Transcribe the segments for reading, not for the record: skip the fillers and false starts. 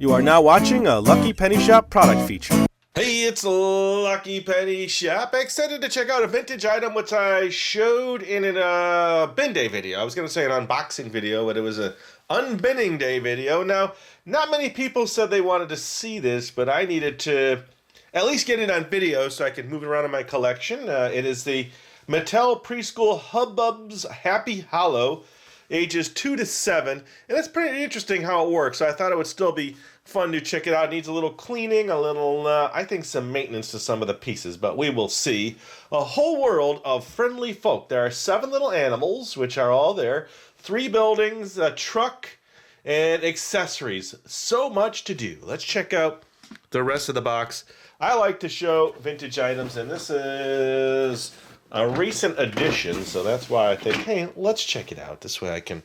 You are now watching a Lucky Penny Shop product feature. Hey, it's Lucky Penny Shop. Excited to check out a vintage item which I showed in a bin day video. I was going to say an unboxing video, but it was an unbinning day video. Now, not many people said they wanted to see this, but I needed to at least get it on video so I could move it around in my collection. It is the Mattel Preschool Hub Bubs Happy Hallow, ages 2 to 7, and it's pretty interesting how it works. So I thought it would still be fun to check it out. It needs a little cleaning, a little, I think some maintenance to some of the pieces, but we will see. A whole world of friendly folk. There are 7 little animals, which are all there, 3 buildings, a truck, and accessories. So much to do. Let's check out the rest of the box. I like to show vintage items, and this is a recent addition, so that's why I think, hey, let's check it out. This way I can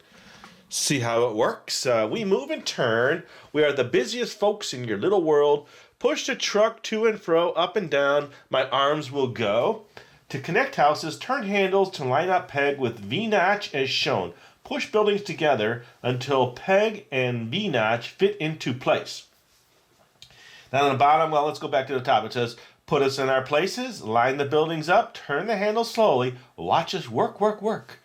see how it works. We move and turn. We are the busiest folks in your little world. Push the truck to and fro, up and down. My arms will go. To connect houses, turn handles to line up peg with V-notch as shown. Push buildings together until peg and V-notch fit into place. Now on the bottom, well, let's go back to the top. It says, put us in our places, line the buildings up, turn the handle slowly, watch us work, work, work.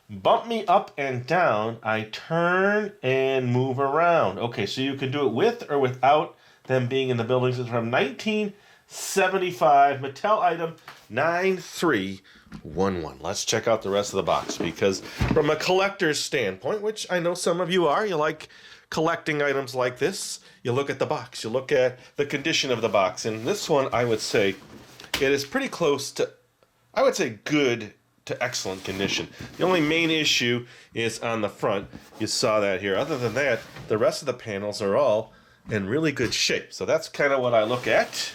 Bump me up and down, I turn and move around. Okay, so you can do it with or without them being in the buildings. It's from 1975, Mattel item 9311. Let's check out the rest of the box, because from a collector's standpoint, which I know some of you are, you like collecting items like this, you look at the box, you look at the condition of the box, and this one, I would say, it is pretty close to, I would say, good to excellent condition. The only main issue is on the front. You saw that here. Other than that, the rest of the panels are all in really good shape. So that's kind of what I look at.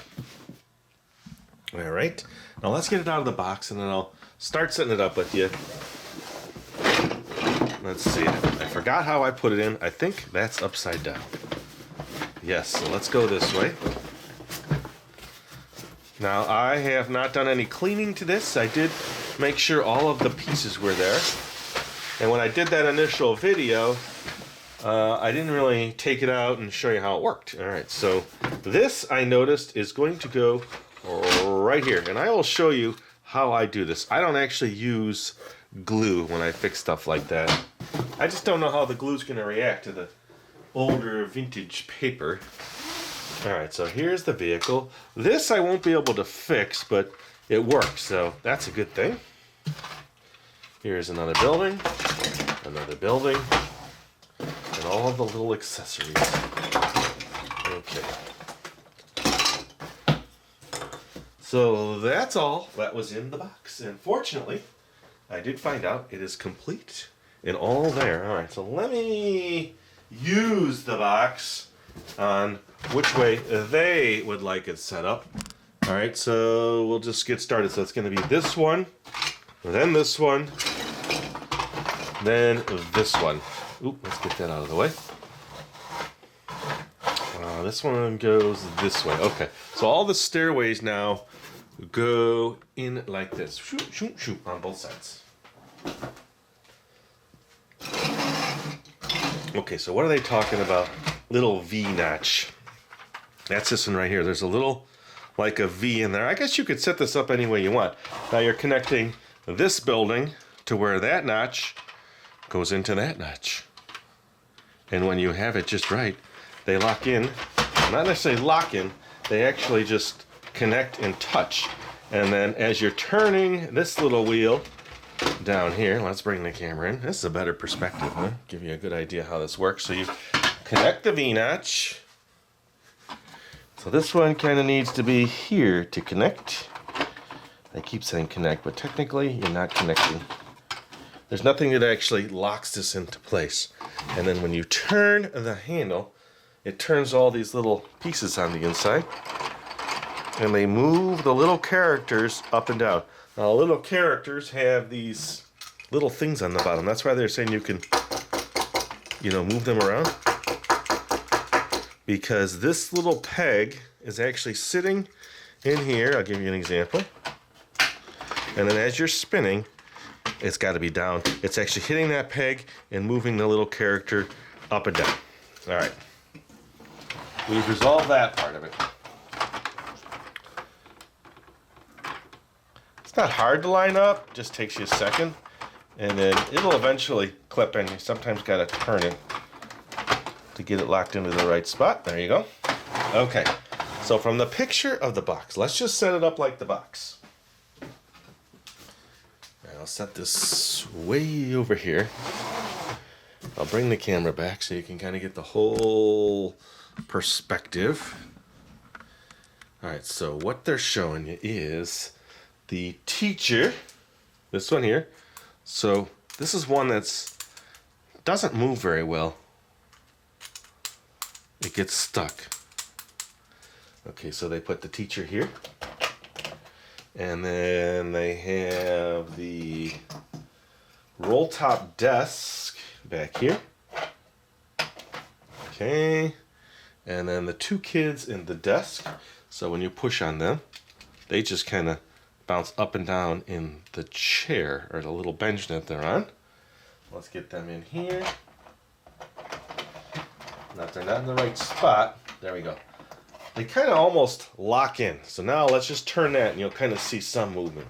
All right. Now let's get it out of the box, and then I'll start setting it up with you. Let's see. I forgot how I put it in. I think that's upside down. Yes, so let's go this way. Now, I have not done any cleaning to this. I did make sure all of the pieces were there. And when I did that initial video, I didn't really take it out and show you how it worked. All right, so this, I noticed, is going to go right here. And I will show you how I do this. I don't actually use glue when I fix stuff like that. I just don't know how the glue's going to react to the older vintage paper. Alright, so here's the vehicle. This I won't be able to fix, but it works, so that's a good thing. Here's another building, and all of the little accessories. Okay. So that's all that was in the box, and fortunately, I did find out it is complete and all there. Alright, so let me use the box on which way they would like it set up. Alright, so we'll just get started. So it's going to be this one, then this one, then this one. Oop, let's get that out of the way. This one goes this way. Okay, so all the stairways now go in like this. Shoot, shoot, shoot on both sides. Okay, so what are they talking about? Little V-notch. That's this one right here. There's a little, like a V in there. I guess you could set this up any way you want. Now you're connecting this building to where that notch goes into that notch. And when you have it just right, they lock in. Not necessarily lock in, they actually just connect and touch. And then as you're turning this little wheel down here, let's bring the camera in. This is a better perspective, huh? Give you a good idea how this works. So you connect the V-notch. So this one kind of needs to be here to connect. I keep saying connect, but technically you're not connecting. There's nothing that actually locks this into place. And then when you turn the handle, it turns all these little pieces on the inside. And they move the little characters up and down. Now, little characters have these little things on the bottom. That's why they're saying you can, move them around. Because this little peg is actually sitting in here. I'll give you an example. And then as you're spinning, it's got to be down. It's actually hitting that peg and moving the little character up and down. All right. we've resolved that part of it. It's not hard to line up, just takes you a second, and then it'll eventually clip in. You sometimes got to turn it to get it locked into the right spot. There you go. Okay, so from the picture of the box, let's just set it up like the box. And I'll set this way over here. I'll bring the camera back so you can kind of get the whole perspective. All right, so what they're showing you is the teacher, this one here. So this is one that's doesn't move very well. It gets stuck. Okay, so they put the teacher here. And then they have the roll top desk back here. Okay. And then the two kids in the desk. So when you push on them, they just kind of bounce up and down in the chair or the little bench that they're on. Let's get them in here. Now if they're not in the right spot, there we go. They kind of almost lock in. So now let's just turn that and you'll kind of see some movement.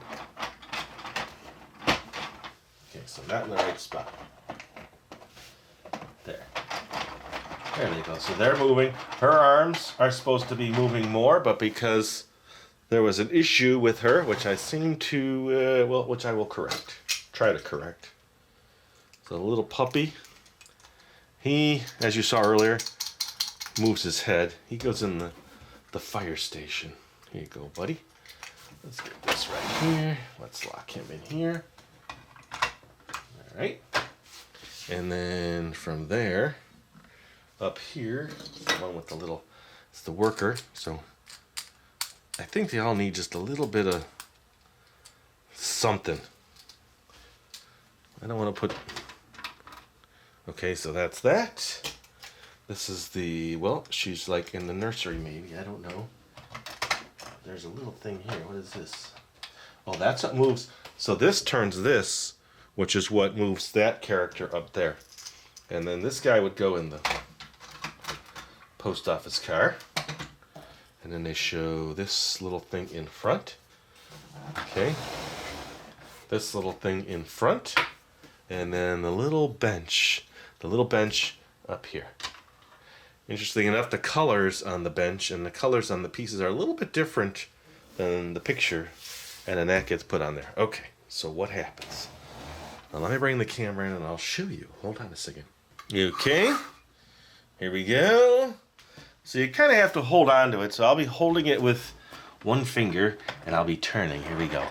Okay, so not in the right spot. There. There they go. So they're moving. Her arms are supposed to be moving more, but because there was an issue with her, which I seem to, which I will correct. Try to correct. So the little puppy, he, as you saw earlier, moves his head. He goes in the fire station. Here you go, buddy. Let's get this right here. Let's lock him in here. All right. And then from there, up here, the one with the little, it's the worker. So I think they all need just a little bit of something. I don't want to put, okay, so that's that. This is the, well, she's like in the nursery maybe, I don't know. There's a little thing here, what is this? Oh, that's what moves, so this turns this, which is what moves that character up there. And then this guy would go in the post office car. And then they show this little thing in front. Okay. This little thing in front. And then the little bench up here. Interesting enough, the colors on the bench and the colors on the pieces are a little bit different than the picture. And then that gets put on there. Okay, so what happens? Now let me bring the camera in and I'll show you. Hold on a second. Okay. Here we go. So you kind of have to hold on to it. So I'll be holding it with one finger and I'll be turning. Here we go.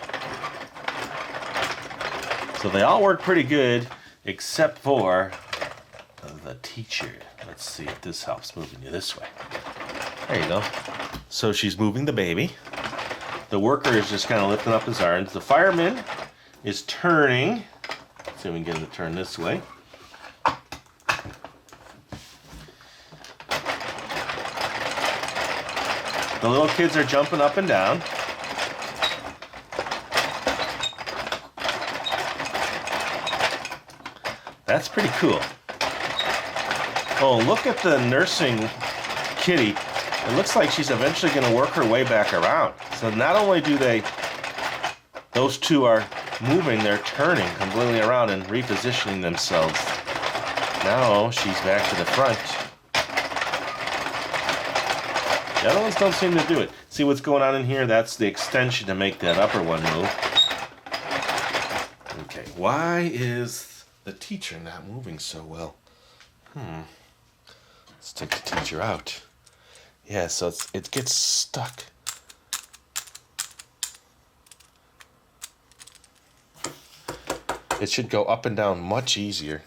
So they all work pretty good except for the teacher. Let's see if this helps moving you this way. There you go. So she's moving the baby. The worker is just kind of lifting up his arms. The fireman is turning. Let's see if we can get him to turn this way. The little kids are jumping up and down. That's pretty cool. Oh, look at the nursing kitty. It looks like she's eventually going to work her way back around. So not only do those two are moving, they're turning completely around and repositioning themselves. Now she's back to the front. The other ones don't seem to do it. See what's going on in here? That's the extension to make that upper one move. Okay, why is the teacher not moving so well? Let's take the teacher out. Yeah, so it gets stuck. It should go up and down much easier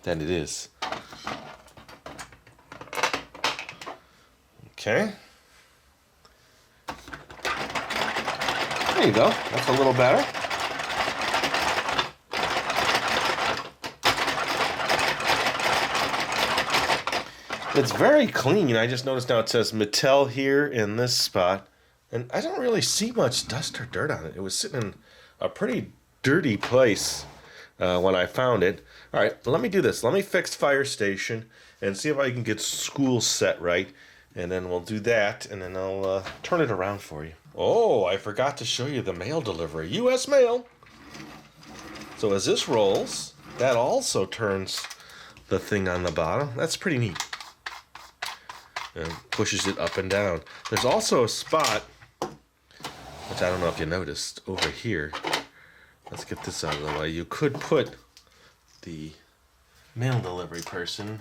than it is. Okay. There you go. That's a little better. It's very clean. I just noticed now it says Mattel here in this spot. And I don't really see much dust or dirt on it. It was sitting in a pretty dirty place when I found it. All right, let me do this. Let me fix Fire Station, and see if I can get school set right. And then we'll do that, and then I'll turn it around for you. Oh, I forgot to show you the mail delivery. U.S. mail. So as this rolls, that also turns the thing on the bottom. That's pretty neat. And pushes it up and down. There's also a spot, which I don't know if you noticed, over here. Let's get this out of the way. You could put the mail delivery person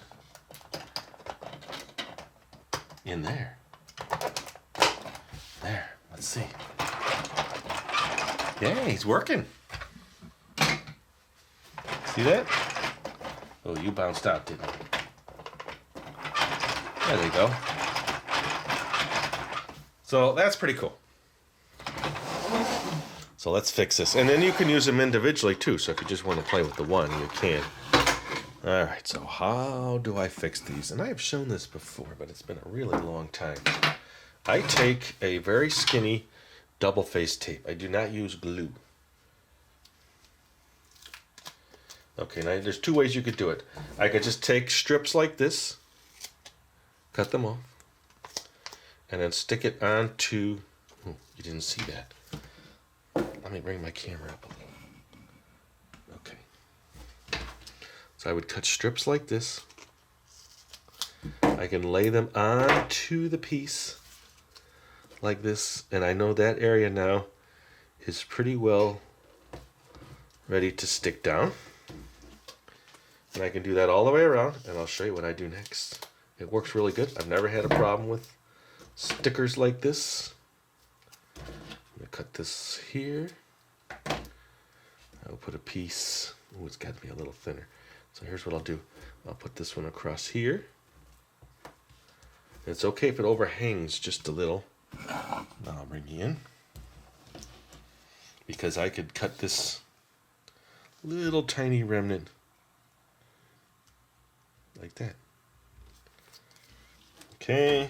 in there. There, let's see. Yeah, he's working. See that? Oh, you bounced out, didn't you? There you go. So that's pretty cool. So let's fix this. And then you can use them individually too. So if you just want to play with the one, you can. Alright, so how do I fix these? And I have shown this before, but it's been a really long time. I take a very skinny double-faced tape. I do not use glue. Okay, now there's two ways you could do it. I could just take strips like this, cut them off, and then stick it onto... Oh, you didn't see that. Let me bring my camera up a little. Okay. So I would cut strips like this. I can lay them onto the piece like this, and I know that area now is pretty well ready to stick down. And I can do that all the way around, and I'll show you what I do next. It works really good. I've never had a problem with stickers like this. I'm going to cut this here. I'll put a piece. Oh, it's got to be a little thinner. So here's what I'll do. I'll put this one across here. It's okay if it overhangs just a little. Now I'll bring you in. Because I could cut this little tiny remnant like that. Okay.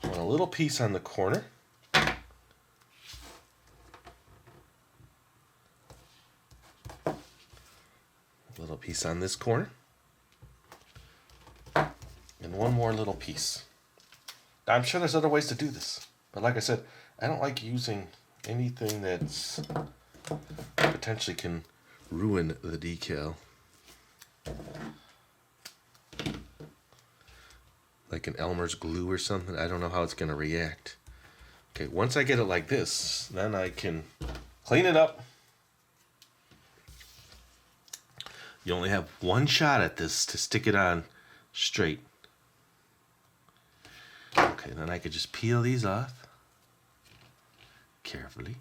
Want a little piece on the corner. A little piece on this corner. And one more little piece. Now, I'm sure there's other ways to do this. But like I said, I don't like using anything that's potentially can ruin the decal. Like an Elmer's glue or something. I don't know how it's going to react. Okay, once I get it like this, then I can clean it up. You only have one shot at this to stick it on straight. Okay, then I could just peel these off carefully.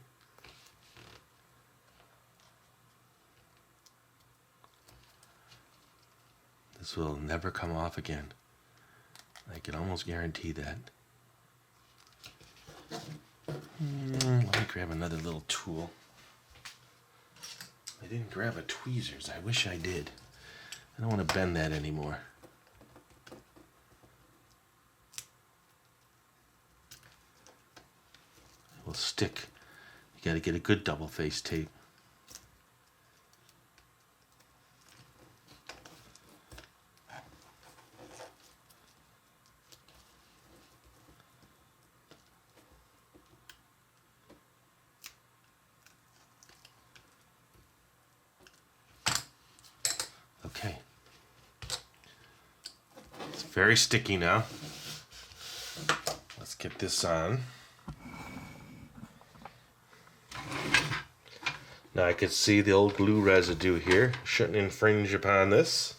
This will never come off again. I can almost guarantee that. Let me grab another little tool. I didn't grab a tweezers. I wish I did. I don't want to bend that anymore. It will stick. You got to get a good double-faced tape. Okay. It's very sticky now. Let's get this on. Now I can see the old glue residue here. Shouldn't infringe upon this.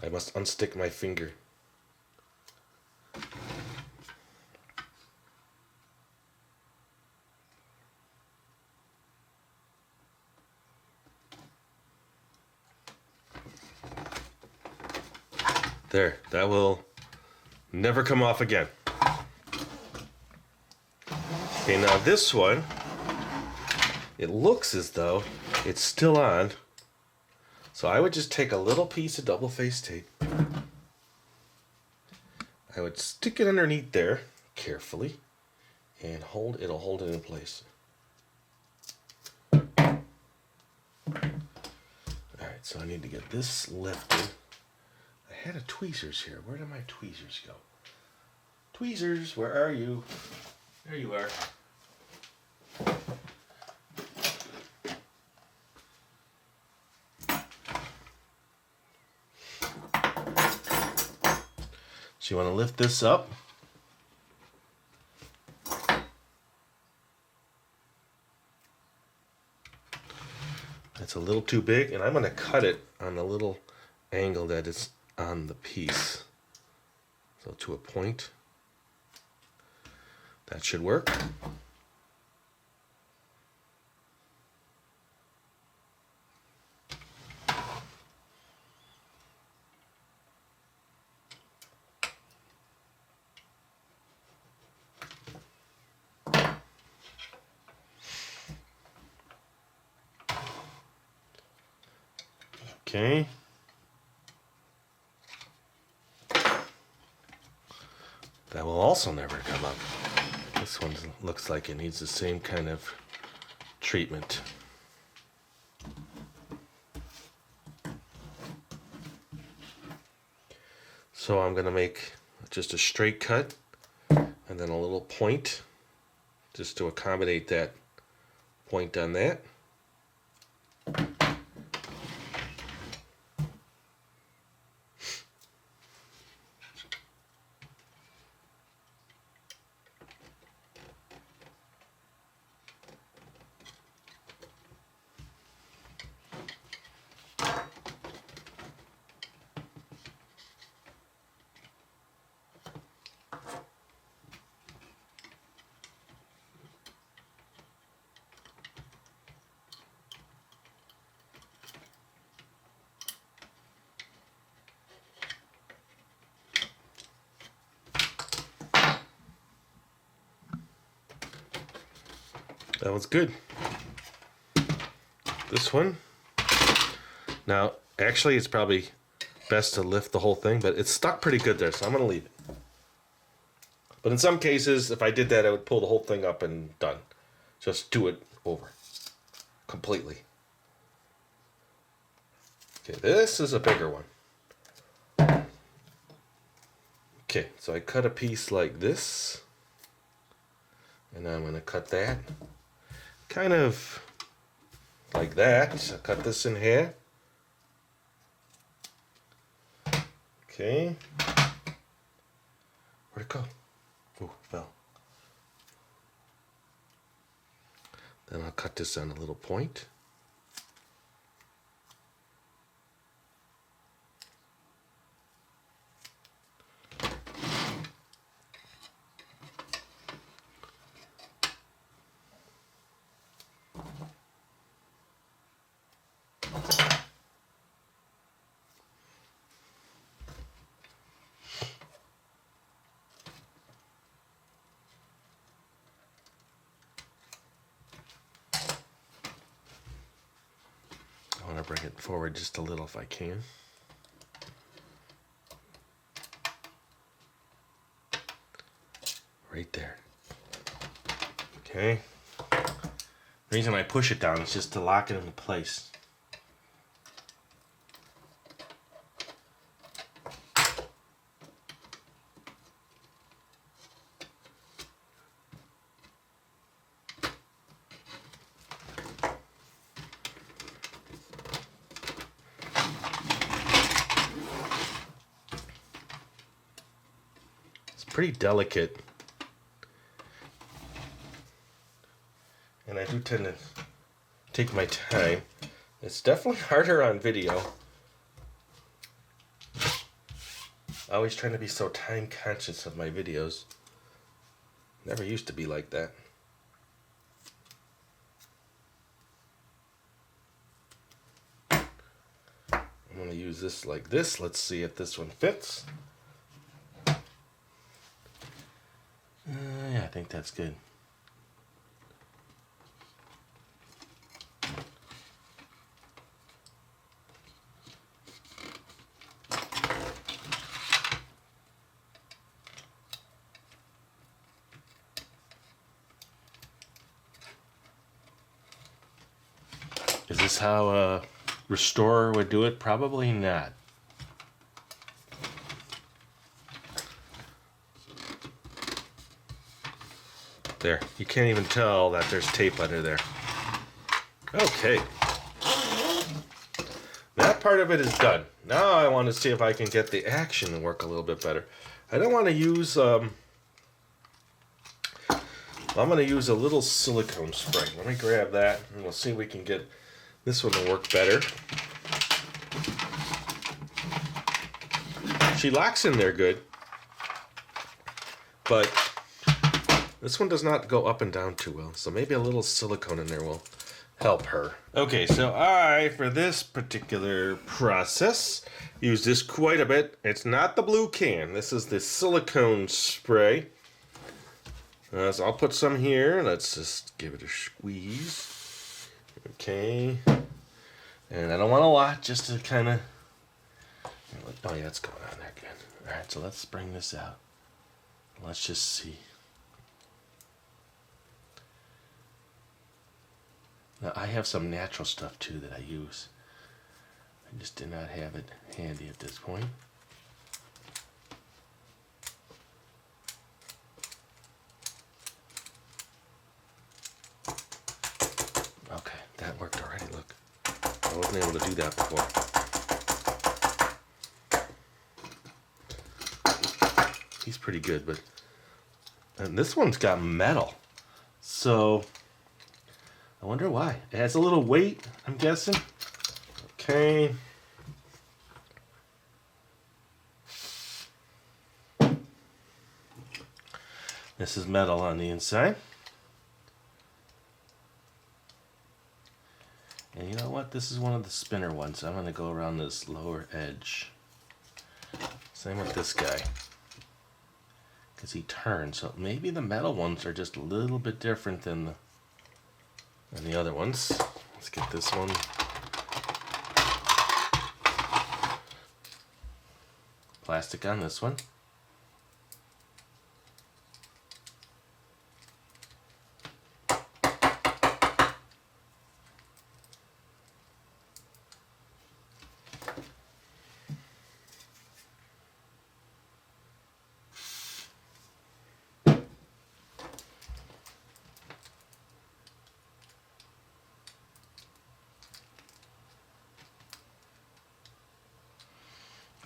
I must unstick my finger. There, that will never come off again. Okay, now this one, it looks as though it's still on. So I would just take a little piece of double-faced tape. I would stick it underneath there, carefully, and it'll hold it in place. Alright, so I need to get this lifted. I had a tweezers here. Where did my tweezers go? Tweezers, where are you? There you are. So you want to lift this up. That's a little too big, and I'm going to cut it on the little angle that is on the piece. So to a point. That should work. Okay. That will also never come up. This one looks like it needs the same kind of treatment. So I'm going to make just a straight cut and then a little point just to accommodate that point on that. That one's good. This one. Now, actually, it's probably best to lift the whole thing, but it's stuck pretty good there, so I'm going to leave it. But in some cases, if I did that, I would pull the whole thing up and done. Just do it over. Completely. Okay, this is a bigger one. Okay, so I cut a piece like this. And I'm going to cut that. Kind of like that. So cut this in half. Okay. Where'd it go? Oh, it fell. Then I'll cut this on a little point. I want to bring it forward just a little if I can. Right there. Okay. The reason I push it down is just to lock it into place. Pretty delicate, and I do tend to take my time. It's definitely harder on video. Always trying to be so time conscious of my videos. Never used to be like that. I'm going to use this like this. Let's see if this one fits. Yeah, I think that's good. Is this how a restorer would do it? Probably not. There, you can't even tell that there's tape under there. Okay. That part of it is done. Now I want to see if I can get the action to work a little bit better. I don't want to use, I'm going to use a little silicone spray. Let me grab that and we'll see if we can get this one to work better. She locks in there good, but this one does not go up and down too well, so maybe a little silicone in there will help her. Okay, so I, for this particular process, use this quite a bit. It's not the blue can. This is the silicone spray. So I'll put some here. Let's just give it a squeeze. Okay. And I don't want a lot, just to kind of... Oh yeah, it's going on there good. Alright, so let's bring this out. Let's just see. Now, I have some natural stuff too that I use. I just did not have it handy at this point. Okay, that worked already, look. I wasn't able to do that before. He's pretty good, but... And this one's got metal. So... I wonder why. It has a little weight, I'm guessing. Okay. This is metal on the inside. And you know what? This is one of the spinner ones. I'm going to go around this lower edge. Same with this guy. Because he turns. So maybe the metal ones are just a little bit different than the other ones. Let's get this one. Plastic on this one.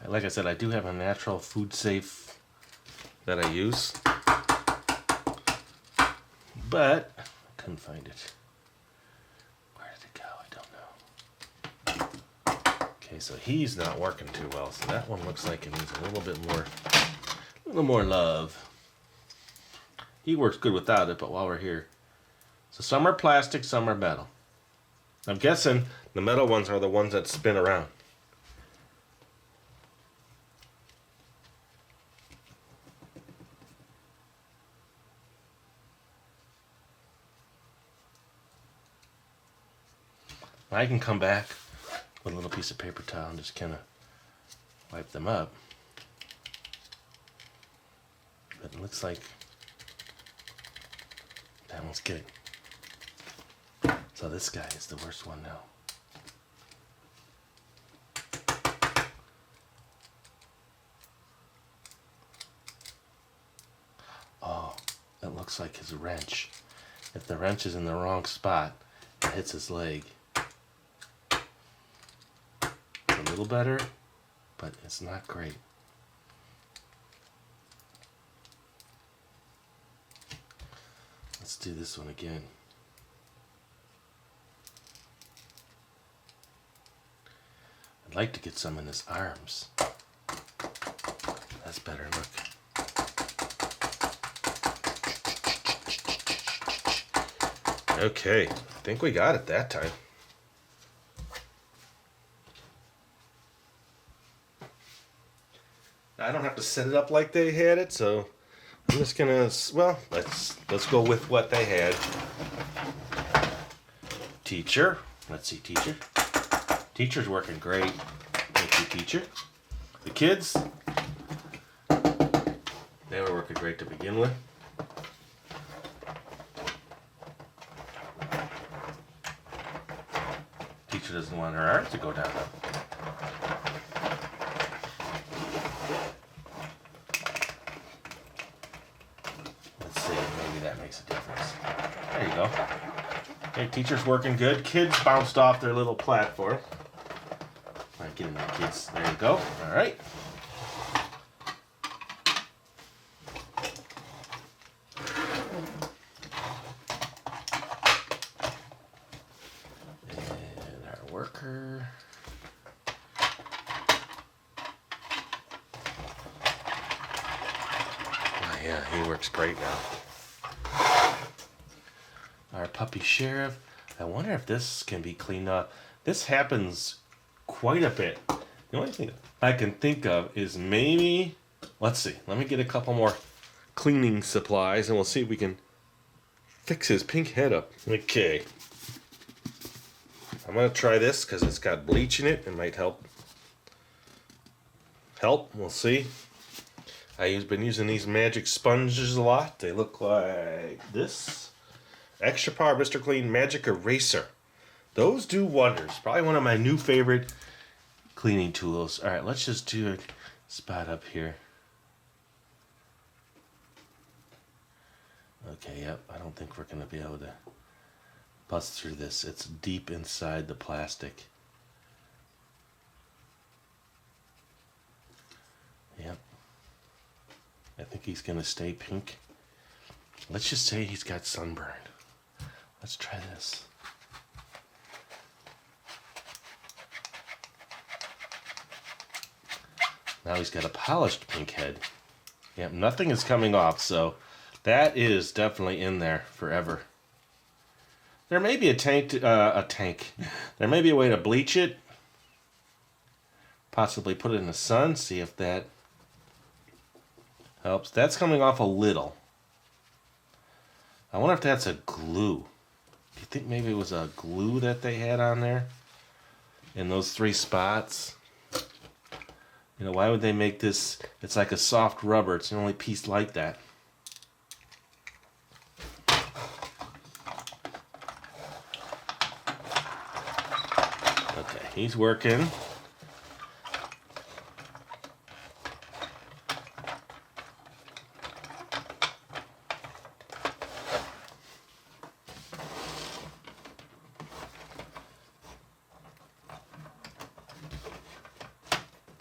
Like I said, I do have a natural food safe that I use, but I couldn't find it. Where did it go? I don't know. Okay, so he's not working too well, so that one looks like it needs a little more love. He works good without it, but while we're here, so some are plastic, some are metal. I'm guessing the metal ones are the ones that spin around. I can come back with a little piece of paper towel and just kind of wipe them up. But it looks like that one's good. So this guy is the worst one now. Oh, it looks like his wrench. If the wrench is in the wrong spot, it hits his leg. A little better, but it's not great. Let's do this one again. I'd like to get some in his arms. That's better, look. Okay, I think we got it that time. I don't have to set it up like they had it, so I'm just gonna, well, let's go with what they had. Teacher, let's see, teacher. Teacher's working great. Thank you, teacher. The kids, they were working great to begin with. Teacher doesn't want her arms to go down. Let's see, maybe that makes a difference. There you go. Okay, teacher's working good. Kids bounced off their little platform. All right, get in there, kids. There you go. All right. And our worker. Oh, yeah, he works great now. Our puppy sheriff. I wonder if this can be cleaned up. This happens quite a bit. The only thing I can think of is maybe, let's see, let me get a couple more cleaning supplies and we'll see if we can fix his pink head up. Okay. I'm going to try this because it's got bleach in it. It might help. We'll see. I've been using these magic sponges a lot. They look like this. Extra Power Mr. Clean Magic Eraser. Those do wonders. Probably one of my new favorite cleaning tools. All right, let's just do a spot up here. Okay, yep. I don't think we're going to be able to bust through this. It's deep inside the plastic. Yep. I think he's going to stay pink. Let's just say he's got sunburn. Let's try this. Now he's got a polished pink head. Yep, nothing is coming off, so that is definitely in there forever. There may be a tank. There may be a way to bleach it. Possibly put it in the sun, see if that helps. That's coming off a little. I wonder if that's a glue. Do you think maybe it was a glue that they had on there? In those 3 spots? You know, why would they make this? It's like a soft rubber. It's the only piece like that. Okay, he's working.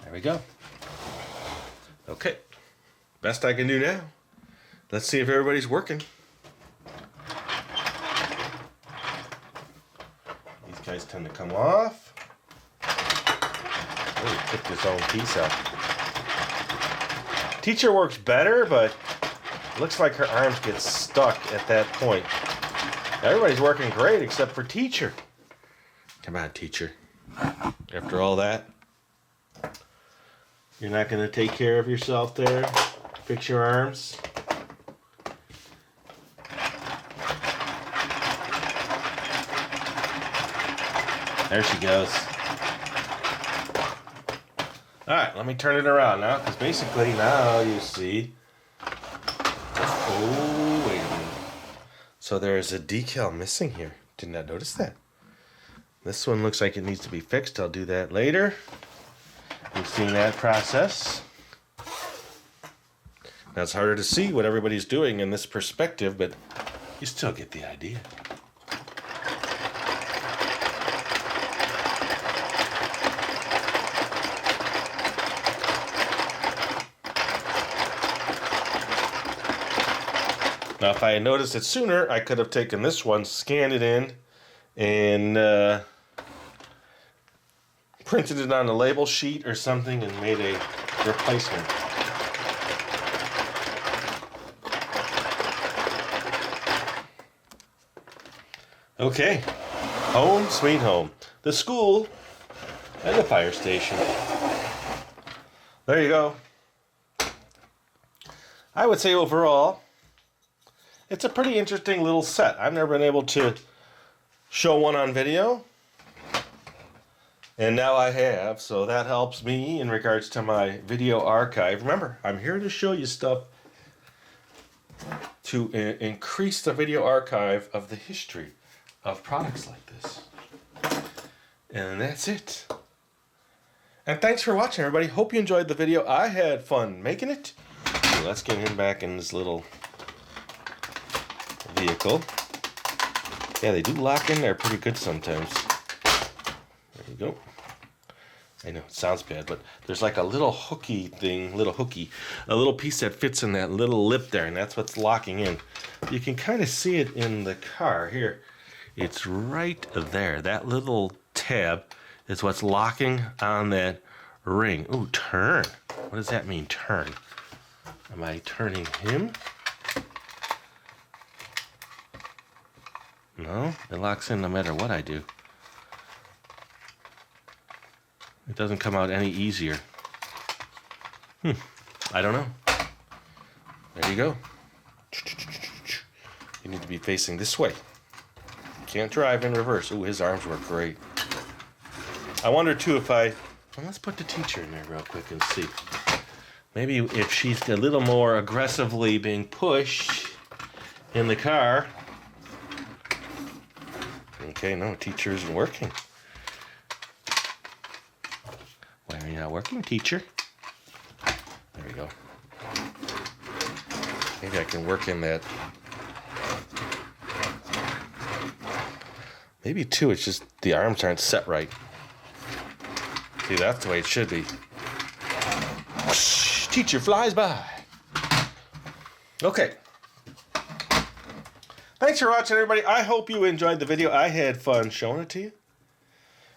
There we go. Okay, best I can do now. Let's see if everybody's working. These guys tend to come off. Oh, he picked his own piece up. Teacher works better, but it looks like her arms get stuck at that point. Everybody's working great except for teacher. Come on, teacher. After all that, you're not going to take care of yourself there? Fix your arms? There she goes. Alright, let me turn it around now, because basically now you see... Oh, wait a minute. So there is a decal missing here. Did not notice that. This one looks like it needs to be fixed. I'll do that later. You've seen that process. Now it's harder to see what everybody's doing in this perspective, but you still get the idea. Now if I had noticed it sooner, I could have taken this one, scanned it in, and printed it on a label sheet or something and made a replacement. Okay, home sweet home. The school and the fire station. There you go. I would say overall, it's a pretty interesting little set. I've never been able to show one on video. And now I have, so that helps me in regards to my video archive. Remember, I'm here to show you stuff to increase the video archive of the history of products like this. And that's it. And thanks for watching, everybody. Hope you enjoyed the video. I had fun making it. So let's get him back in this little vehicle. Yeah, they do lock in there pretty good sometimes. There you go. I know, it sounds bad, but there's like a little hooky thing, a little piece that fits in that little lip there, and that's what's locking in. You can kind of see it in the car here. It's right there. That little tab is what's locking on that ring. Ooh, turn. What does that mean, turn? Am I turning him? No, it locks in no matter what I do. It doesn't come out any easier. I don't know. There you go. You need to be facing this way. Can't drive in reverse. Ooh, his arms work great. I wonder too if well, let's put the teacher in there real quick and see. Maybe if she's a little more aggressively being pushed in the car. Okay, no, teacher isn't working. Why are you not working, teacher? There we go. Maybe I can work in that. Maybe too, it's just the arms aren't set right. See, that's the way it should be. Whoosh, teacher flies by. Okay. Thanks for watching, everybody. I hope you enjoyed the video. I had fun showing it to you.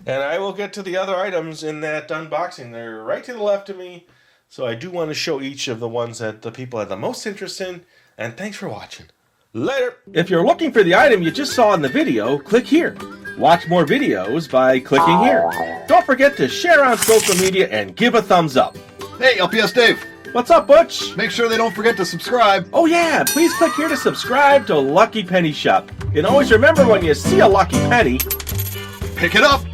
And I will get to the other items in that unboxing. They're right to the left of me. So I do want to show each of the ones that the people have the most interest in. And thanks for watching. Later. If you're looking for the item you just saw in the video, click here. Watch more videos by clicking here. Don't forget to share on social media and give a thumbs up. Hey, LPS Dave. What's up, Butch? Make sure they don't forget to subscribe. Oh yeah, please click here to subscribe to Lucky Penny Shop. And always remember, when you see a lucky penny, Pick it up.